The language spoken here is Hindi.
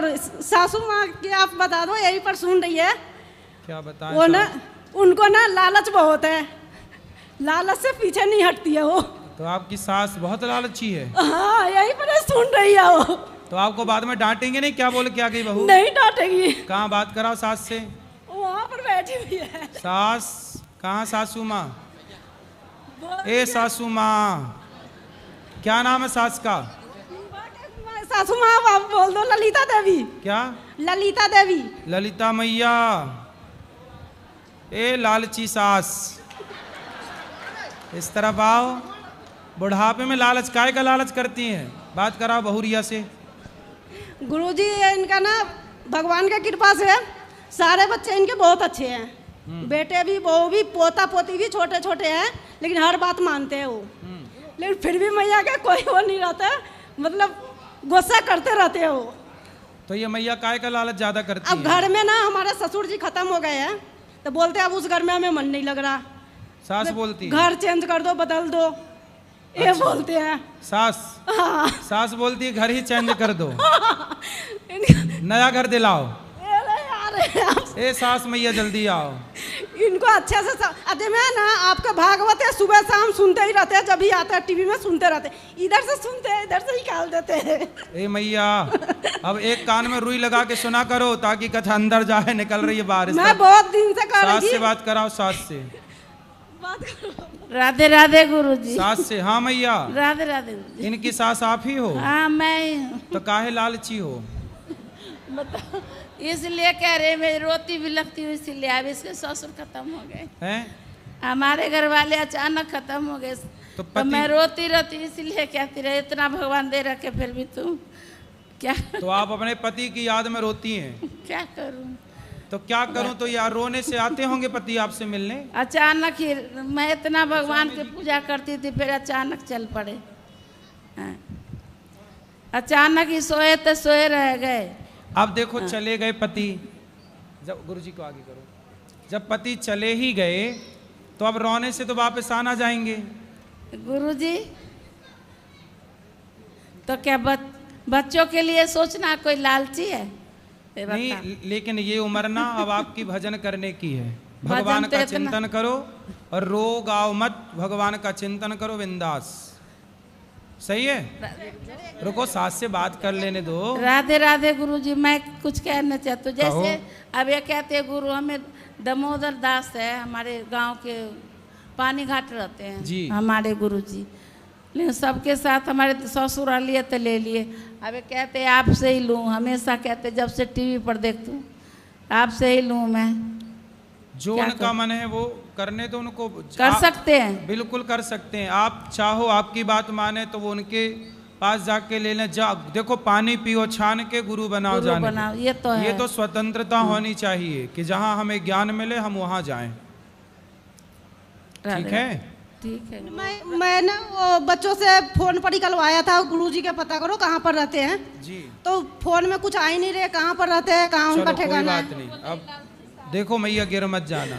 और सासू माँ की आप बता दो, यही पर सुन रही है। क्या बताएं? वो ना, उनको ना लालच बहुत है, लालच से पीछे नहीं हटती है वो। तो आपकी सास बहुत लालची है। हाँ, यही पर सुन रही है वो। तो आपको बाद में डांटेंगे नहीं? क्या बोल के आ गई बहू? नहीं डांटेगी। कहाँ बात कराओ सास से। वहाँ पर बैठी हुई है। सास कहाँ? सासू माँ। ए सासू माँ, क्या नाम है सास का? सासू माँ आप बोल दो, ललिता देवी। क्या? ललिता देवी। ललिता मैया। ए लालची सास, इस तरफ आओ। बुढ़ापे में लालच काय का लालच करती हैं? बात कराओ बहुरिया से। गुरुजी इनका ना भगवान की कृपा से सारे बच्चे इनके बहुत अच्छे हैं। बेटे भी, बहू भी, पोता पोती भी छोटे छोटे हैं, लेकिन हर बात मानते हैं वो। लेकिन फिर भी मैया का कोई वो नहीं रहता, मतलब गुस्सा करते रहते हैं वो। तो ये मैया काय का लालच ज्यादा करती अब घर में ना हमारे ससुर जी खत्म हो गए हैं, तो बोलते हैं अब उस घर में हमें मन नहीं लग रहा। सास बोलती है घर चेंज कर दो, बदल दो, ये अच्छा। बोलते हैं। सास? हाँ। सास बोलती है घर ही चेंज कर दो, नया घर दिलाओ। ए सास मैया जल्दी आओ। इनको अच्छे से अरे मैं ना आपका भागवत है, सुबह शाम सुनते ही रहते हैं, जब भी आता है टीवी में सुनते रहते हैं, इधर से सुनते हैं इधर से निकाल देते हैं। ए मैया, अब एक कान में रुई लगा के सुना करो ताकि कथा अंदर जाए, निकल रही है बारिश। मैं बहुत दिन से कर सास रही से बात कराओ, सास से बात करो। राधे राधे गुरुजी। सास से। हाँ मैया। राधे राधे गुरुजी। इनकी सास आप ही हो? हाँ मैं ही हूँ। तो काहे लालची हो? बताओ, इसलिए कह रहे मैं रोती भी लगती हूँ, इसीलिए अब इसके ससुर खत्म हो गए हैं? हमारे घर वाले अचानक खत्म हो गए, तो मैं रोती रहती, इसलिए कहती रहे इतना भगवान दे रखे फिर भी तुम क्या। तो आप अपने पति की याद में रोती हैं? क्या करूँ? तो क्या करूं? तो यार रोने से आते होंगे पति आपसे मिलने? अचानक ही मैं इतना भगवान की पूजा करती थी, फिर अचानक चल पड़े। हाँ। अचानक ही सोए तो सोए रह गए। अब देखो चले गए पति, जब गुरुजी को आगे करो, जब पति चले ही गए तो अब रोने से तो वापस आना जाएंगे। गुरुजी तो क्या बच्चों के लिए सोचना कोई लालची है? नहीं, लेकिन ये उम्र ना अब आपकी भजन करने की है। भगवान तो का चिंतन करो और रो गाओ मत, भगवान का चिंतन करो बिंदास। सही है? रुको सास से बात कर लेने दो। राधे राधे गुरुजी, मैं कुछ कहना चाहती हूँ। जैसे अब ये कहते हैं गुरु, हमें दामोदर दास है हमारे गांव के, पानी घाट रहते हैं जी हमारे गुरुजी, लेकिन सबके साथ हमारे ससुर लिए तो ले लिए। अब ये कहते हैं आपसे ही लूँ, हमेशा कहते जब से टीवी पर देखती हूँ आपसे ही लूँ मैं। जो उनका मन है वो करने तो उनको कर सकते हैं, बिल्कुल कर सकते हैं। आप चाहो आपकी बात माने तो वो उनके पास जाके ले लें। जा देखो, पानी पियो छान के गुरु बनाओ जाने बनाओ, ये तो है। ये तो स्वतंत्रता होनी चाहिए कि जहां हमें ज्ञान मिले हम वहां जाएं। ठीक है? ठीक है। मैं ना वो बच्चों से फोन पर निकलवाया था, गुरुजी के पता करो कहाँ पर रहते हैं जी। तो फोन में कुछ आ ही नहीं रहे, कहाँ पर रहते हैं, कहाँ उनका ठिकाना है। अब देखो मैया गिर मत जाना।